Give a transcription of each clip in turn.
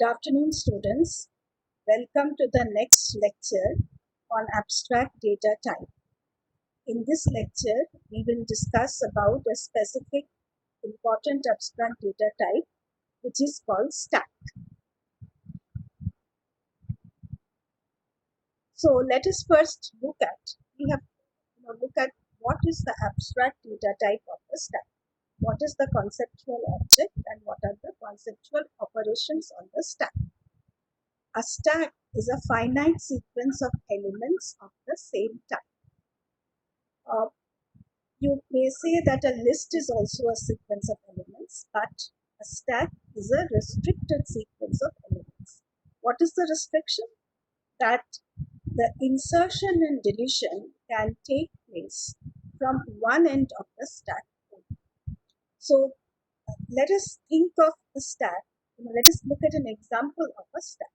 Good afternoon, students. Welcome to the next lecture on abstract data type. In this lecture, we will discuss about a specific important abstract data type, which is called stack. So let us first look at what is the abstract data type of a stack. What is the conceptual object and what are the conceptual operations on the stack? A stack is a finite sequence of elements of the same type. You may say that a list is also a sequence of elements, but a stack is a restricted sequence of elements. What is the restriction? That the insertion and deletion can take place from one end of the stack. So let us think of a stack. Let us look at an example of a stack.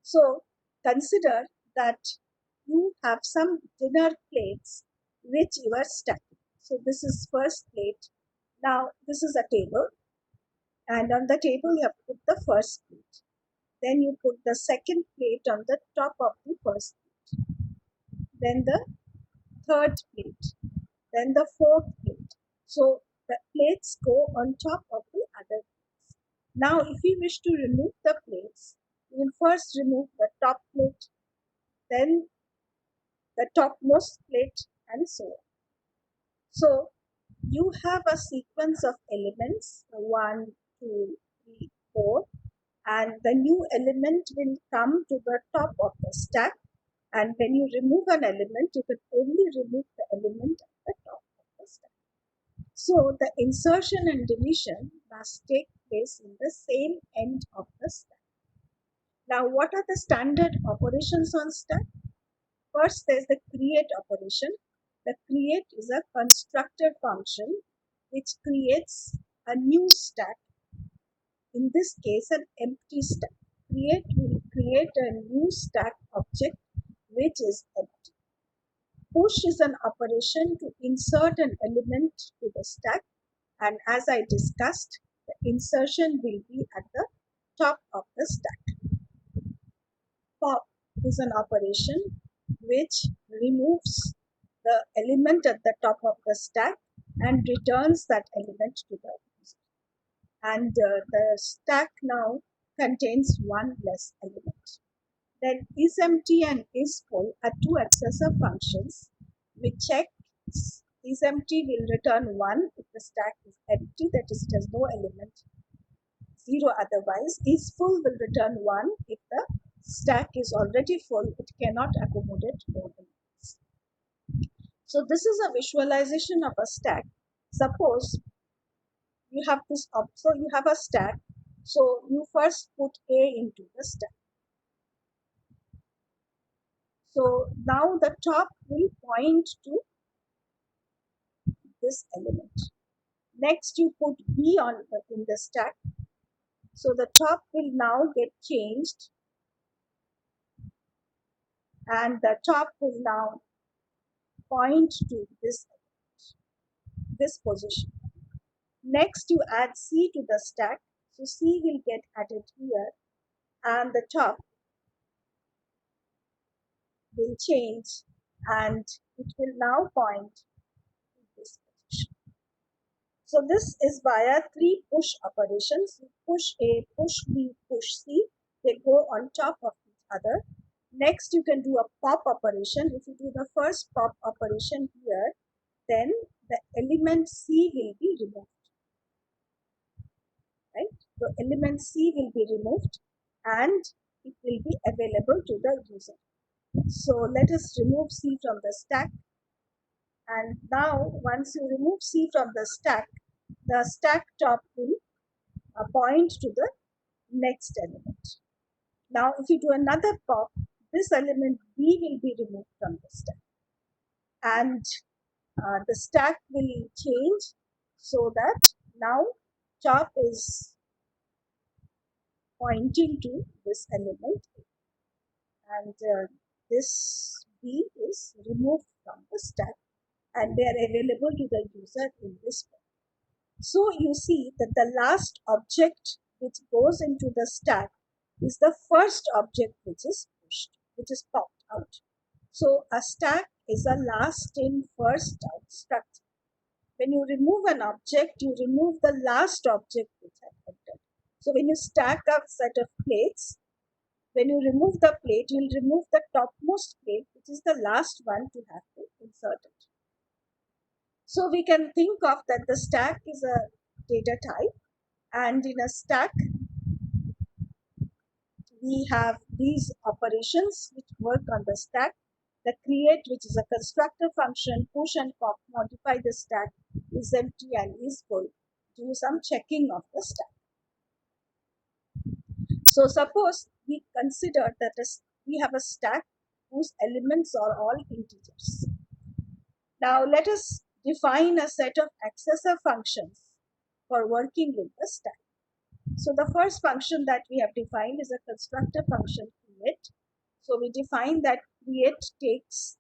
So consider that you have some dinner plates which you are stacking. So this is first plate. Now this is a table, and on the table you have put the first plate. Then you put the second plate on the top of the first plate. Then the third plate. Then the fourth plate. So the plates go on top of the other plates. Now if you wish to remove the plates, you will first remove the top plate, then the topmost plate, and so on. So you have a sequence of elements 1, 2, 3, 4, and the new element will come to the top of the stack. And when you remove an element, you can only remove the element at the top of the stack. So the insertion and deletion must take place in the same end of the stack. Now, what are the standard operations on stack? First, there's the create operation. The create is a constructed function which creates a new stack. In this case, an empty stack. Create will create a new stack object which is empty. Push is an operation to insert an element to the stack, and as I discussed, the insertion will be at the top of the stack. Pop is an operation which removes the element at the top of the stack and returns that element to the user. And the stack now contains one less element. Then isEmpty and isFull are two accessor functions. We check isEmpty will return 1 if the stack is empty, that is, it has no element, 0 otherwise. IsFull will return 1 if the stack is already full, it cannot accommodate more elements. So this is a visualization of a stack. Suppose you have this, so you have a stack, so you first put A into the stack. So now the top will point to this element. Next you put B in the stack. So the top will now get changed and the top will now point to this position. Next you add C to the stack. So C will get added here and the top will change and it will now point to this position. So this is via 3 push operations. Push A, push B, push C. They go on top of each other. Next you can do a pop operation. If you do the first pop operation here, then the element C will be removed. Right? So element C will be removed and it will be available to the user. So let us remove C from the stack. And now once you remove C from the stack top will point to the next element. Now if you do another pop, this element B will be removed from the stack. And the stack will change so that now top is pointing to this element and this B is removed from the stack and they are available to the user in this way. So you see that the last object which goes into the stack is the first object which is pushed, which is popped out. So a stack is a last in, first out structure. When you remove an object, you remove the last object which had entered. So when you stack a set of plates, when you remove the plate, you will remove the topmost plate, which is the last one to have been inserted. So we can think of that the stack is a data type, and in a stack we have these operations which work on the stack. The create, which is a constructor function, push and pop, modify the stack, is empty and is full, do some checking of the stack. So suppose we consider that we have a stack whose elements are all integers. Now let us define a set of accessor functions for working with the stack. So the first function that we have defined is a constructor function create. So we define that create takes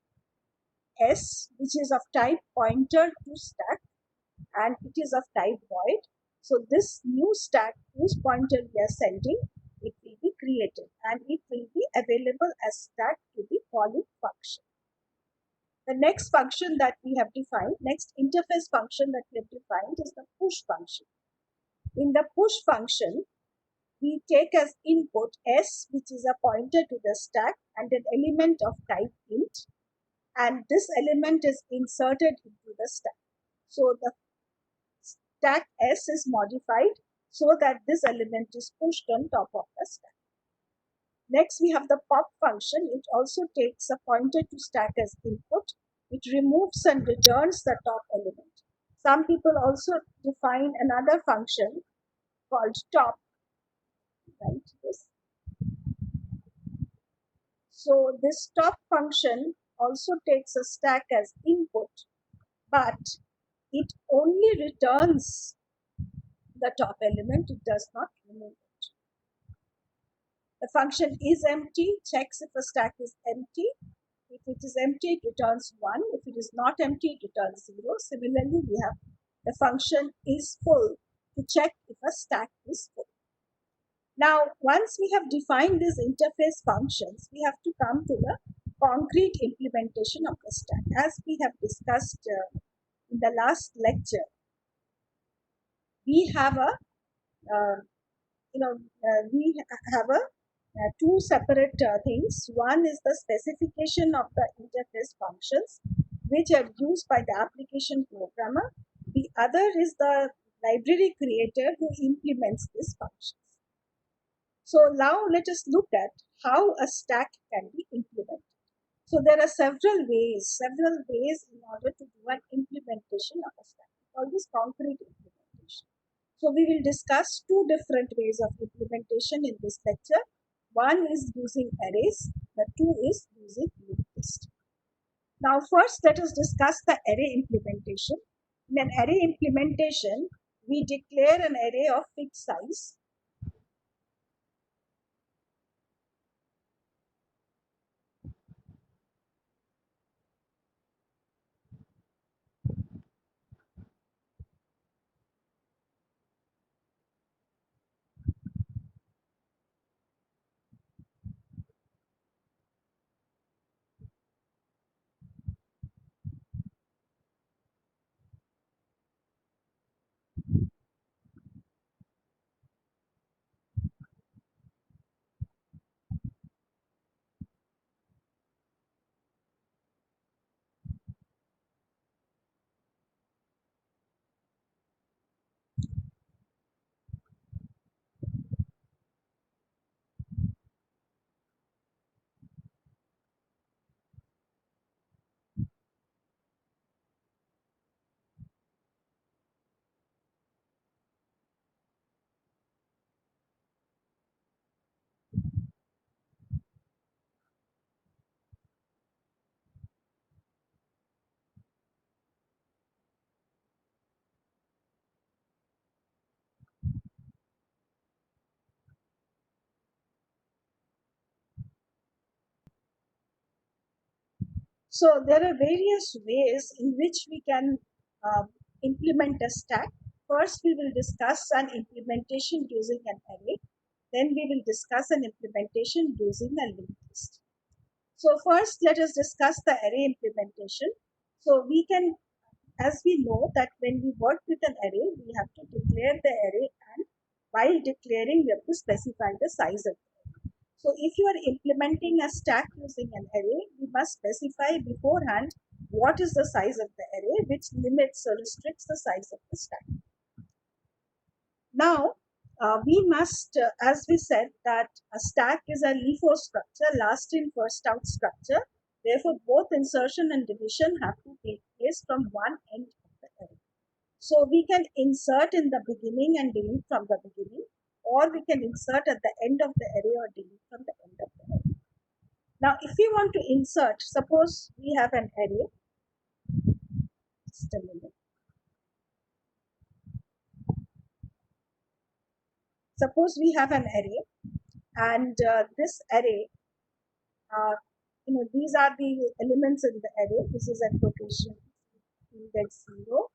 S, which is of type pointer to stack, and it is of type void. So this new stack whose pointer we are sending, it will be created and it will be available as stack to the calling function. The next function that we have defined, next interface function that we have defined is the push function. In the push function, we take as input S, which is a pointer to the stack and an element of type int, and this element is inserted into the stack. So the stack S is modified so that this element is pushed on top of the stack. Next, we have the pop function. It also takes a pointer to stack as input. It removes and returns the top element. Some people also define another function called top. Right? So this top function also takes a stack as input, but it only returns the top element. It does not remove it. The function is empty, checks if a stack is empty. If it is empty, it returns 1. If it is not empty, it returns 0. Similarly, we have the function is full to check if a stack is full. Now, once we have defined these interface functions, we have to come to the concrete implementation of the stack. As we have discussed in the last lecture, we have a we have a two separate things. One is the specification of the interface functions, which are used by the application programmer. The other is the library creator who implements these functions. So now let us look at how a stack can be implemented. So there are several ways in order to do an implementation of a stack. We call this concrete implementation. So we will discuss two different ways of implementation in this lecture. One is using arrays, the two is using linked list. Now first let us discuss the array implementation. In an array implementation, we declare an array of fixed size. So there are various ways in which we can implement a stack. first we will discuss an implementation using an array, then we will discuss an implementation using a linked list. So first let us discuss the array implementation. So we can, as we know that when we work with an array, we have to declare the array, and while declaring we have to specify the size of it. So if you are implementing a stack using an array, we must specify beforehand what is the size of the array, which limits or restricts the size of the stack. Now, we must, as we said, that a stack is a LIFO structure, last in, first out structure. Therefore, both insertion and deletion have to take place from one end of the array. So we can insert in the beginning and delete from the beginning, or we can insert at the end of the array or delete from the end of the array. Now, if we want to insert, suppose we have an array, just a minute. Suppose we have an array, and this array, these are the elements in the array. This is at location index 0,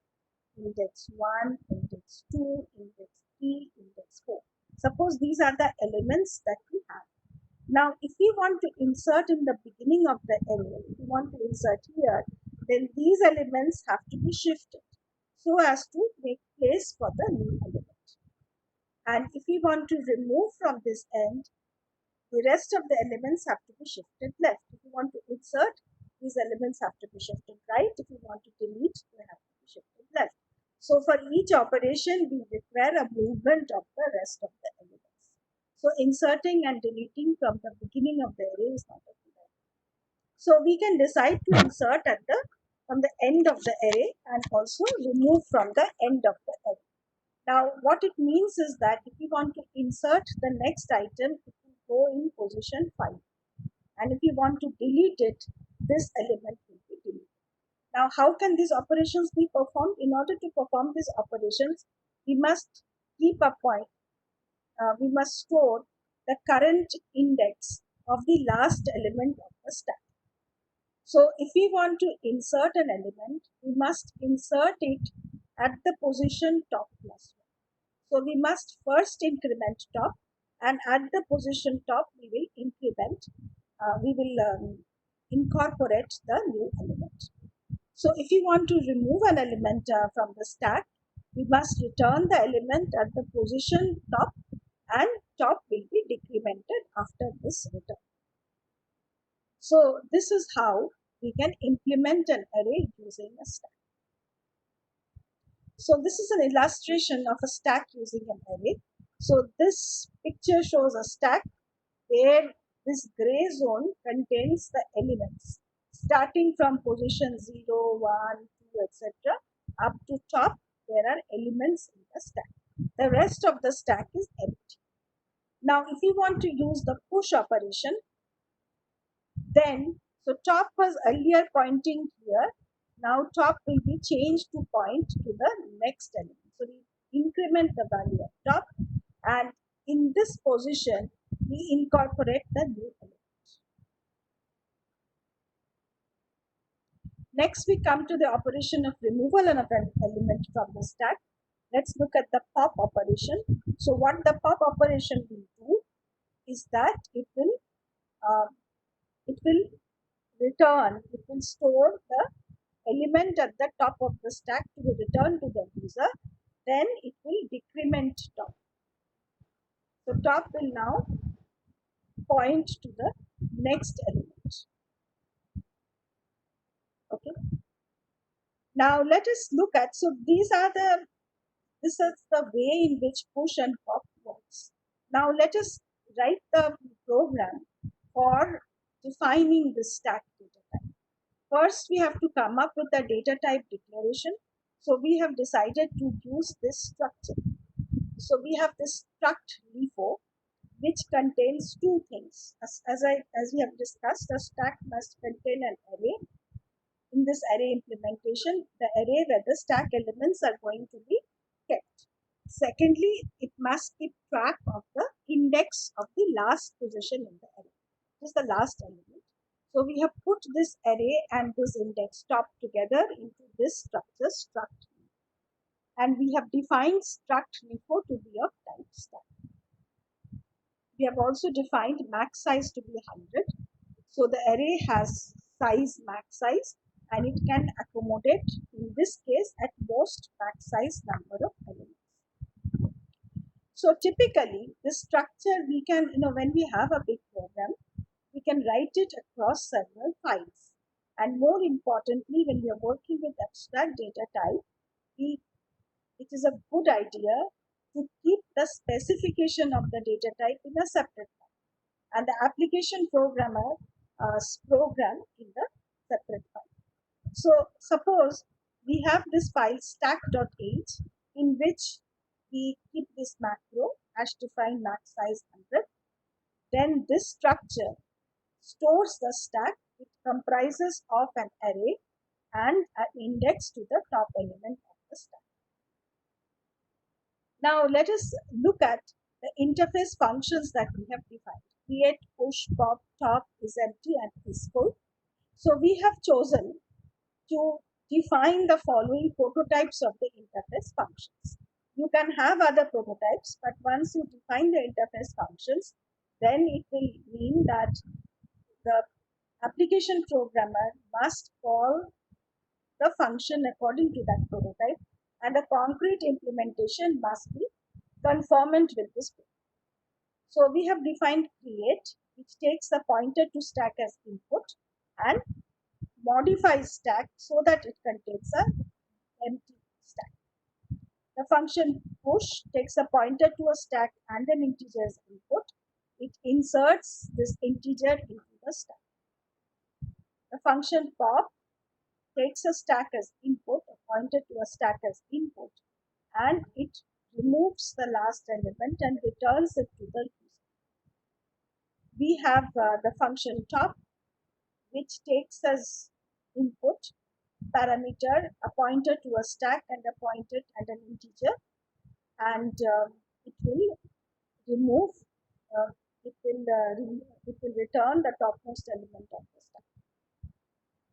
index 1, index 2, index 3, index 4. Suppose these are the elements that we have. Now, if we want to insert in the beginning of the array, if we want to insert here, then these elements have to be shifted so as to make place for the new element. And if we want to remove from this end, the rest of the elements have to be shifted left. If you want to insert, these elements have to be shifted right. If you want to delete, they have to be shifted left. So for each operation, we require a movement of the rest of the elements. So inserting and deleting from the beginning of the array is not a good idea. So we can decide to insert from the end of the array and also remove from the end of the array. Now, what it means is that if you want to insert the next item, it will go in position 5. And if you want to delete it, this element will be deleted. Now, how can these operations be performed? In order to perform these operations, we must keep a point. We must store the current index of the last element of the stack. So, if we want to insert an element, we must insert it at the position top plus 1. So we must first increment top, and at the position top we will incorporate the new element. So if you want to remove an element from the stack, we must return the element at the position top, and top will be decremented after this return. So this is how we can implement an array using a stack. So this is an illustration of a stack using an array. So this picture shows a stack where this gray zone contains the elements starting from position 0, 1, 2, etc. up to top. There are elements in the stack. The rest of the stack is empty. Now if you want to use the push operation, then so top was earlier pointing here. Now top will be changed to point to the next element. So we increment the value of top, and in this position we incorporate the new element. Next we come to the operation of removal of an element from the stack. Let's look at the pop operation. So what the pop operation will do is that it will store the element at the top of the stack to be returned to the user. Then it will decrement top. So top will now point to the next element. Okay. Now let us look at, so this is the way in which push and pop works. Now let us write the program for defining the stack data type. First, we have to come up with a data type declaration. So we have decided to use this structure. So we have this struct LIFO, which contains two things. As we have discussed, a stack must contain an array. In this array implementation, the array where the stack elements are going to be kept. Secondly, it must keep track of the index of the last position in the array. This is the last element. So we have put this array and this index top together into this structure struct. And we have defined struct info to be of type stack. We have also defined max size to be 100. So the array has size max size and it can accommodate, in this case, at most max size number of elements. So typically this structure we can, when we have a big program, we can write it across several files. And more importantly, when we are working with abstract data type, it is a good idea to keep the specification of the data type in a separate file and the application programmer program in the separate file. So suppose we have this file stack.h in which we keep this macro hash define max size 100. Then this structure stores the stack. It comprises of an array and an index to the top element of the stack. Now let us look at the interface functions that we have defined. Create, push, pop, top, is empty and is full. So we have chosen to define the following prototypes of the interface functions. You can have other prototypes, but once you define the interface functions, then it will mean that the application programmer must call the function according to that prototype, and the concrete implementation must be conformant with this prototype. So we have defined create, which takes the pointer to stack as input and modifies stack so that it contains an empty stack. The function push takes a pointer to a stack and an integer as input. It inserts this integer into the stack. The function pop takes a stack as input, a pointer to a stack as input, and it removes the last element and returns it to the user. We have the function top, which takes as input parameter, a pointer to a stack and a pointer and an integer, and it will remove, it will return the topmost element of the stack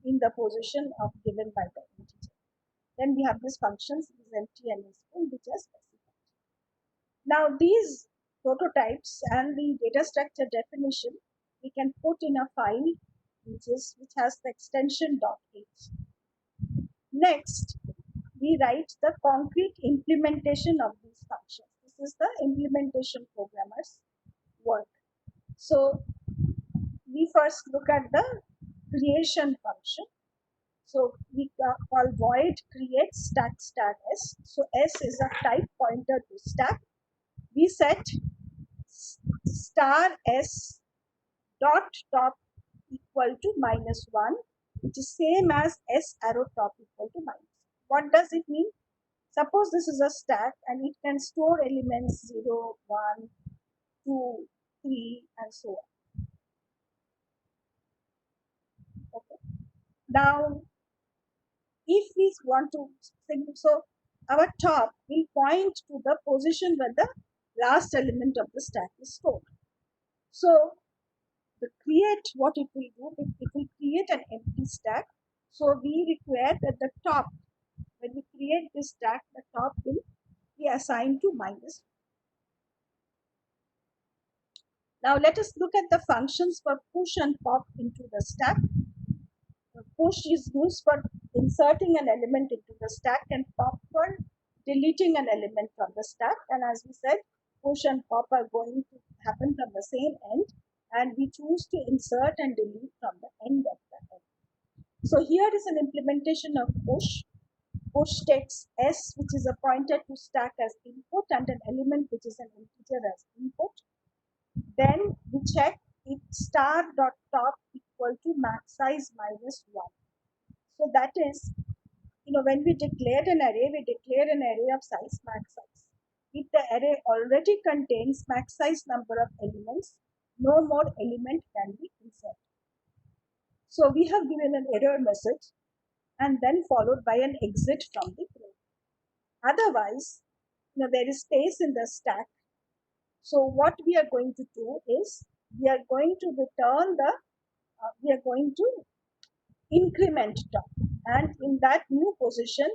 in the position of given by the integer. Then we have these functions is empty and is full, which are specified. Now these prototypes and the data structure definition we can put in a file which has the extension .h. Next, we write the concrete implementation of these functions. This is the implementation programmer's work. So we first look at the creation function. So we call void create stack star s. So s is a type pointer to stack. We set star s dot top equal to -1, which is same as s arrow top equal to -1. What does it mean? Suppose this is a stack and it can store elements 0, 1, 2, 3 and so on. Okay. Now if we want to, so our top will point to the position where the last element of the stack is stored. So the create, what it will do, it will create an empty stack. So we require that the top, when we create this stack, the top will be assigned to -1. Now let us look at the functions for push and pop into the stack. Push is used for inserting an element into the stack and pop for deleting an element from the stack. And as we said, push and pop are going to happen from the same end, and we choose to insert and delete from the end of the end. So here is an implementation of push. Push takes s, which is a pointer to stack as input, and an element which is an integer as input. Then we check if star dot top equal to max size -1. So that is, when we declare an array, we declare an array of size max size. If the array already contains max size number of elements, no more element can be inserted. So we have given an error message and then followed by an exit from the program. Otherwise, there is space in the stack. So what we are going to do is we are going to return we are going to increment top, and in that new position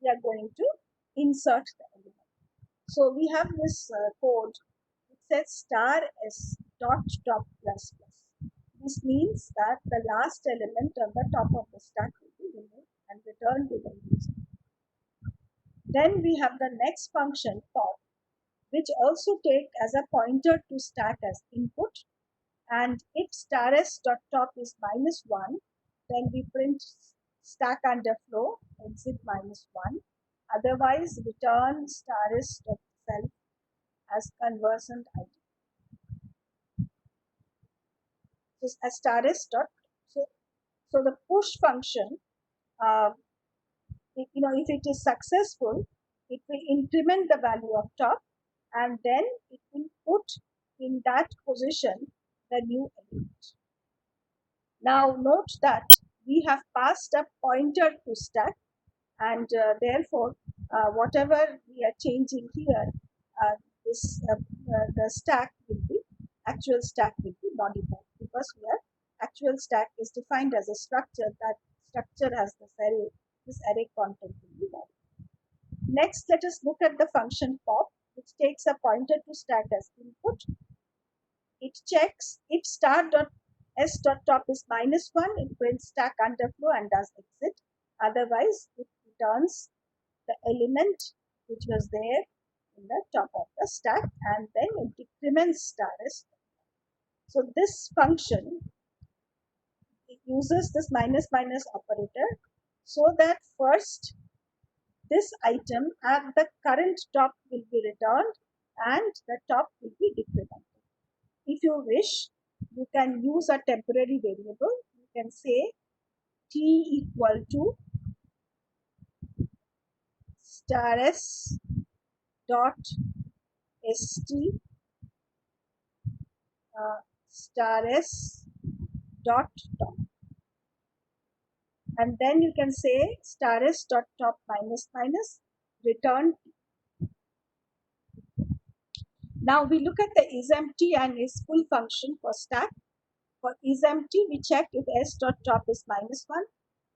we are going to insert the element. So we have this code. It says star s dot top plus plus. This means that the last element on the top of the stack will be removed and returned to the user. Then we have the next function pop, which also take as a pointer to stack as input. And if star s dot top is -1, then we print stack underflow exit -1. Otherwise, return star s dot self as conversion ID. So as star s dot so the push function, uh, if it is successful, it will increment the value of top, and then it will put in that position the new element. Now note that we have passed a pointer to stack, and therefore whatever we are changing here, this the stack will be actual stack will be modified, because we are actual stack is defined as a structure. That structure has this array content will be modified. Next, let us look at the function pop, which takes a pointer to stack as input. It checks if star dot s dot top is -1, it prints stack underflow and does exit. Otherwise, it returns the element which was there in the top of the stack, and then it decrements star s. So this function, it uses this minus minus operator, so that first this item at the current top will be returned and the top will be decremented. If you wish, you can use a temporary variable. You can say t equal to star s dot st star s dot top, and then you can say star s dot top minus minus return. Now we look at the isEmpty and isFull function for stack. For isEmpty, we check if s dot top is -1,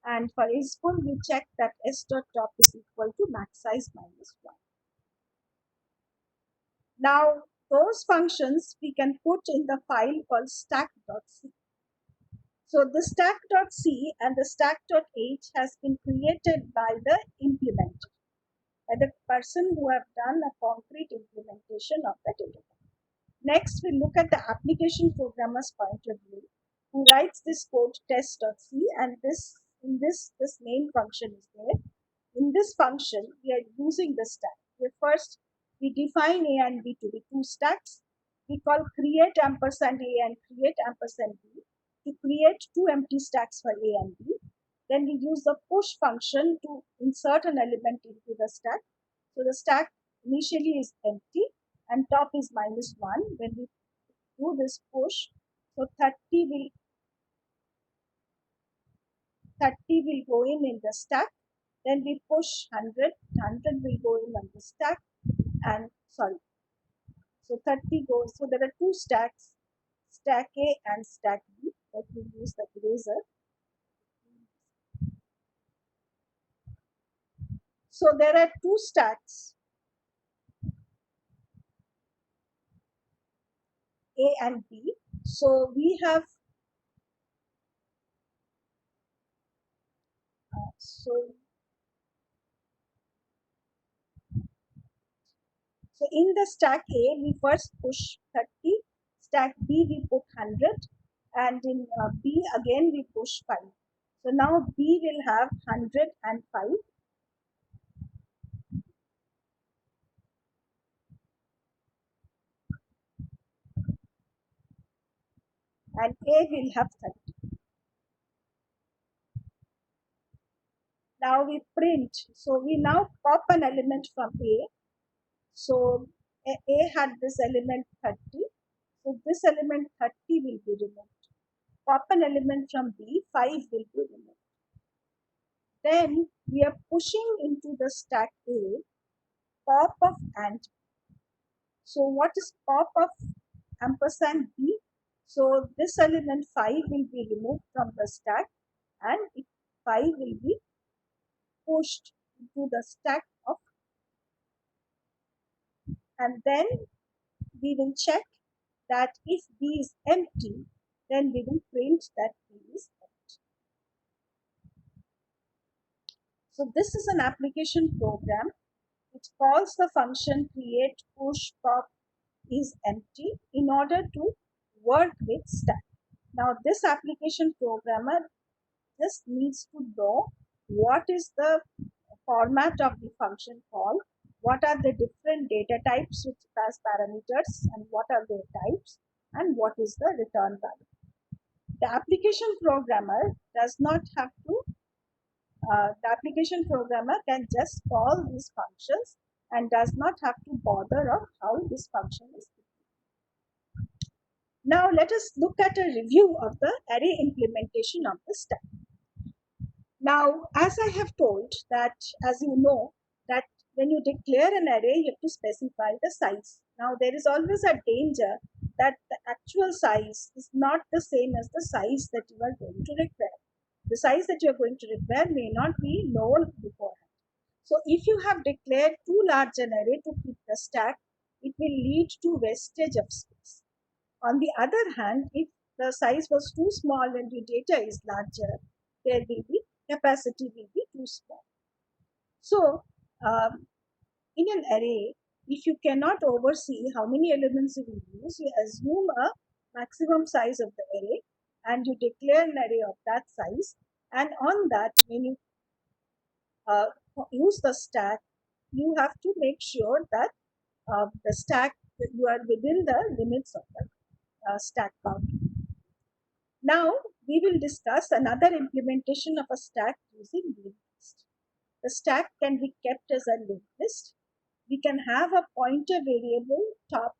and for isFull, we check that s dot top is equal to max size -1. Now those functions we can put in the file called stack.c. So the stack.c and the stack.h has been created by the implementer, by the person who have done a concrete implementation of the data. Next, we look at the application programmer's point of view, who writes this code test.c, and this main function is there. In this function, we are using the stack. First, we define A and B to be two stacks. We call create ampersand A and create ampersand B to create two empty stacks for A and B. Then we use the push function to insert an element into the stack. So the stack initially is empty and top is -1. When we do this push, so 30 will go in the stack. Then we push 100 will go in on the stack, and sorry, so 30 goes. So there are two stacks, stack A and stack B. Let me use the eraser. So there are two stacks, A and B. So we have so in the stack A, we first push 30, stack B we put 100, and in B again we push 5. So now B will have 100 and 5. And A will have 30. Now we print. So we now pop an element from A. So A had this element 30. So this element 30 will be removed. Pop an element from B, 5 will be removed. Then we are pushing into the stack A, pop of and B. So what is pop of ampersand B? So this element 5 will be removed from the stack, and 5 will be pushed into the stack of and then we will check that if B is empty, then we will print that B is empty. So this is an application program. It calls the function create push pop is empty in order to work with stack. Now this application programmer just needs to know what is the format of the function call, what are the different data types which has parameters and what are their types, and what is the return value. The application programmer does not have to, the application programmer can just call these functions and does not have to bother of how this function is. Now let us look at a review of the array implementation of the stack. Now, as I have told that, as you know, that when you declare an array, you have to specify the size. Now, there is always a danger that the actual size is not the same as the size that you are going to require. The size that you are going to require may not be known beforehand. So, if you have declared too large an array to keep the stack, it will lead to wastage of space. On the other hand, if the size was too small and your data is larger, there will be capacity will be too small. So, in an array, if you cannot oversee how many elements you will use, you assume a maximum size of the array and you declare an array of that size. And on that, when you use the stack, you have to make sure that the stack, you are within the limits of the stack count. Now, we will discuss another implementation of a stack using linked list. The stack can be kept as a linked list. We can have a pointer variable top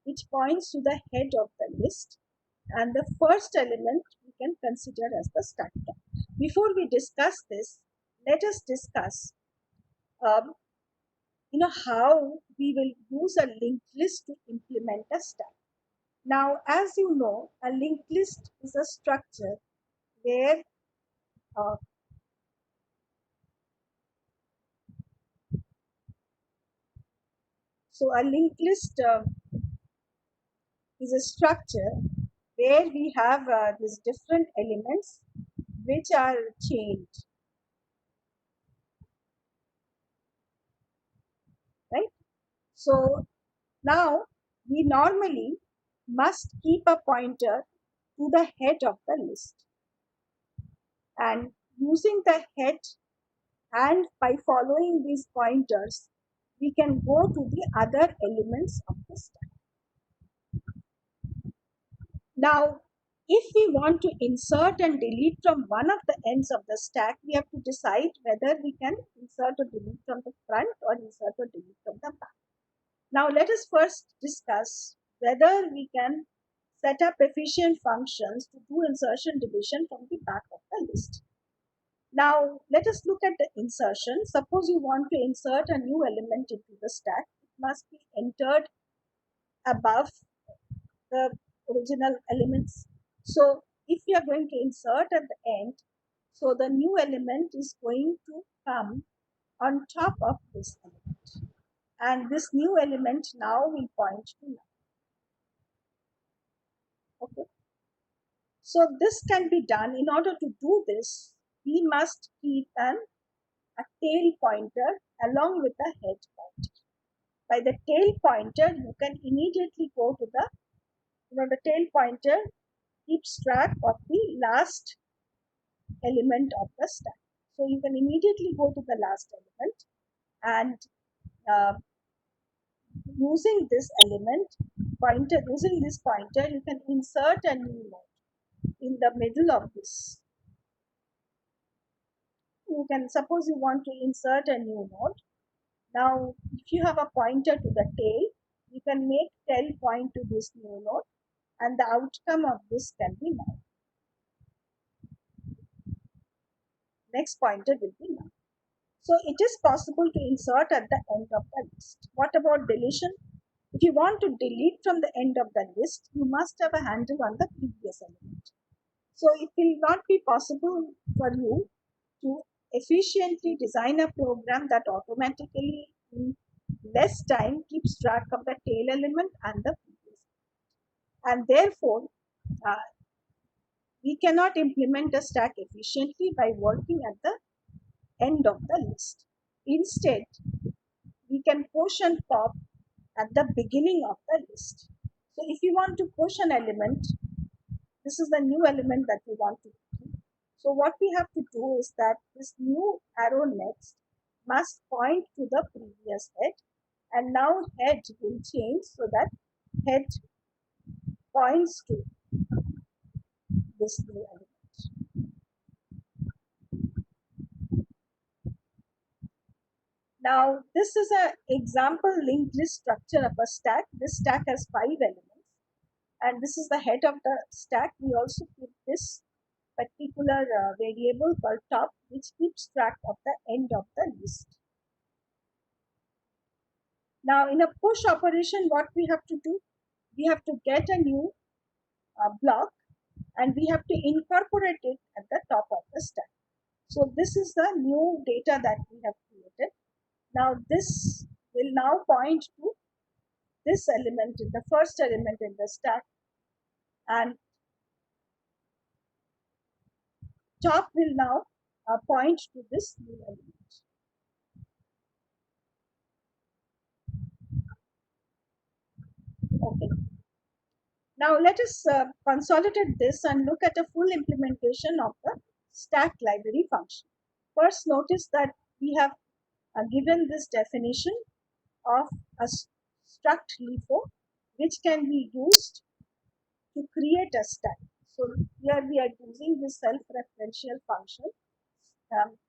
which points to the head of the list, and the first element we can consider as the stack top. Before we discuss this, let us discuss how we will use a linked list to implement a stack. Now, as you know, a linked list is a structure where so a linked list is a structure where we have these different elements which are chained, right? So now we normally must keep a pointer to the head of the list, and using the head and by following these pointers we can go to the other elements of the stack. Now, if we want to insert and delete from one of the ends of the stack, we have to decide whether we can insert or delete from the front or insert or delete from the back. Now, let us first discuss whether we can set up efficient functions to do insertion deletion from the back of the list. Now, let us look at the insertion. Suppose you want to insert a new element into the stack. It must be entered above the original elements. So if you are going to insert at the end, so the new element is going to come on top of this element, and this new element now will point to null. Okay. So this can be done. In order to do this, we must keep a tail pointer along with the head pointer. By the tail pointer, you can immediately go to the tail pointer keeps track of the last element of the stack. So you can immediately go to the last element, and using this pointer, you can insert a new node in the middle of this. You can suppose you want to insert a new node. Now, if you have a pointer to the tail, you can make tail point to this new node, and the outcome of this can be null. Next pointer will be null. So it is possible to insert at the end of the list. What about deletion? If you want to delete from the end of the list, you must have a handle on the previous element. So it will not be possible for you to efficiently design a program that automatically less time keeps track of the tail element and the previous. And therefore, uh, we cannot implement a stack efficiently by working at the end of the list. Instead, we can push and pop at the beginning of the list. So if you want to push an element, this is the new element that we want to do. So what we have to do is that this new arrow next must point to the previous head, and now head will change so that head points to this new element. Now this is an example linked list structure of a stack. This stack has 5 elements, and this is the head of the stack. We also keep this particular variable called top, which keeps track of the end of the list. Now in a push operation, what we have to do, we have to get a new block, and we have to incorporate it at the top of the stack. So this is the new data that we have created. Now this will now point to this element, the first element in the stack, and top will now point to this new element. Okay. Now let us consolidate this and look at a full implementation of the stack library function. First, notice that we have given this definition of a struct LIFO, which can be used to create a stack. So here we are using this self-referential function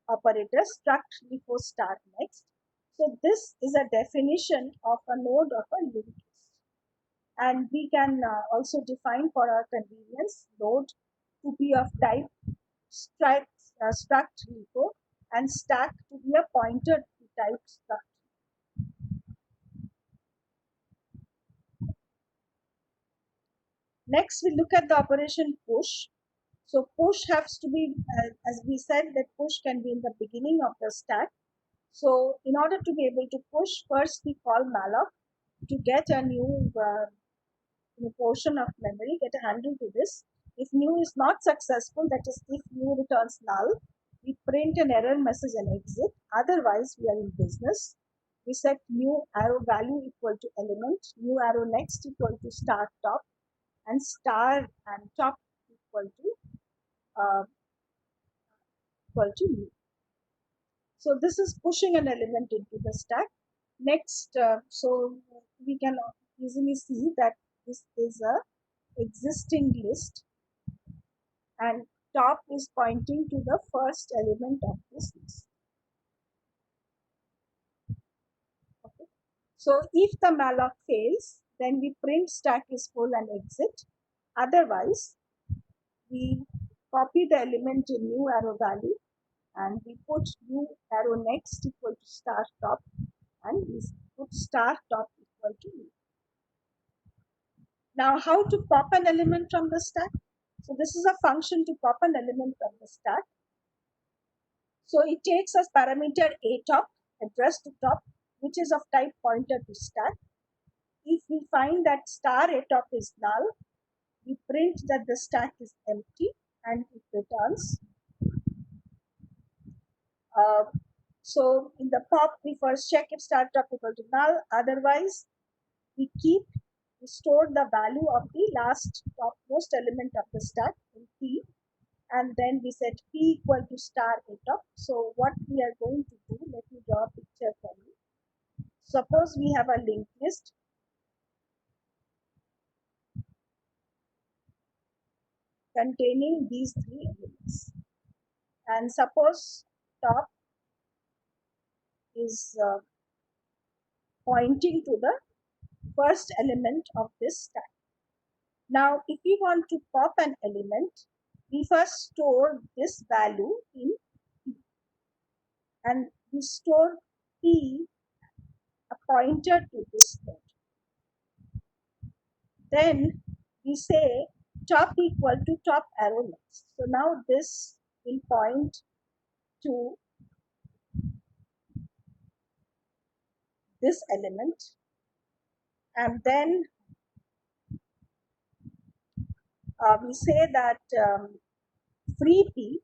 operator struct LIFO star next. So this is a definition of a node of a linked list. And we can also define for our convenience node to be of type struct LIFO and stack to be a pointer to type struct. Next, we look at the operation push. So push has to be, as we said, that push can be in the beginning of the stack. So in order to be able to push, first we call malloc to get a new portion of memory, get a handle to this. If new is not successful, that is if new returns null, we print an error message and exit. Otherwise, we are in business. We set new arrow value equal to element, new arrow next equal to star top, and star and top equal to new. So this is pushing an element into the stack. Next, so we can easily see that this is a existing list, and top is pointing to the first element of this list. Okay. So if the malloc fails, then we print stack is full and exit. Otherwise, we copy the element in new arrow value, and we put new arrow next equal to star top, and we put star top equal to new. Now, how to pop an element from the stack? So this is a function to pop an element from the stack. So it takes as parameter a top, address to top, which is of type pointer to stack. If we find that star a top is null, we print that the stack is empty and it returns. So in the pop, we first check if star top equal to null. Otherwise, we store the value of the last topmost element of the stack in P, and then we set P equal to star a top. So what we are going to do, let me draw a picture for you. Suppose we have a linked list. Containing these 3 elements, and suppose top is pointing to the first element of this stack. Now, if we want to pop an element, we first store this value in P, and we store P a pointer to this node. Then we say top equal to top arrow next. So now this will point to this element, and then we say that free P.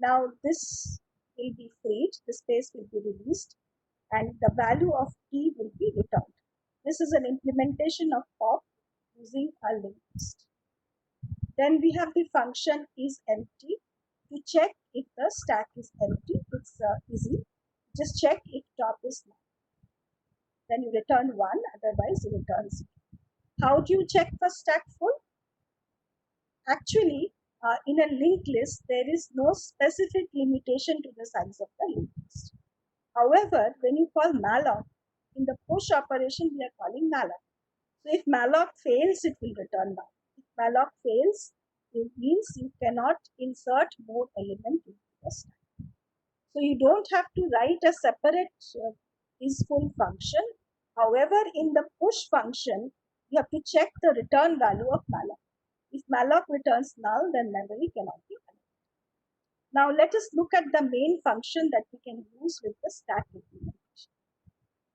Now this will be freed, the space will be released, and the value of P will be returned. This is an implementation of pop using a linked list. Then we have the function is empty. To check if the stack is empty, it's easy. Just check if top is null. Then you return 1, otherwise you return 0. How do you check for stack full? Actually, in a linked list, there is no specific limitation to the size of the linked list. However, when you call malloc, in the push operation, we are calling malloc. So if malloc fails, it will return null. If malloc fails, it means you cannot insert more element into the stack. So you don't have to write a separate is full function. However, in the push function, you have to check the return value of malloc. If malloc returns null, then memory cannot be connected. Now let us look at the main function that we can use with the stack implementation.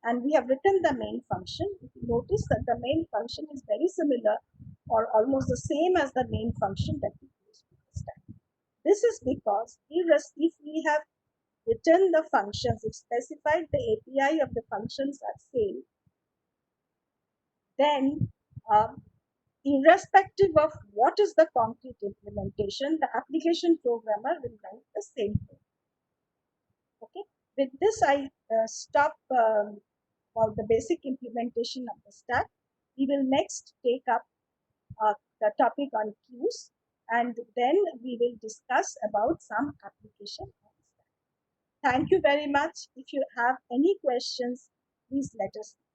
And we have written the main function. If you notice that the main function is very similar or almost the same as the main function that we use with the stack. This is because if we have written the functions, if specified the API of the functions are same, then irrespective of what is the concrete implementation, the application programmer will write the same code. Okay. With this, I stop about the basic implementation of the stack. We will next take up the topic on queues, and then we will discuss about some application on stack. Thank you very much. If you have any questions, please let us know.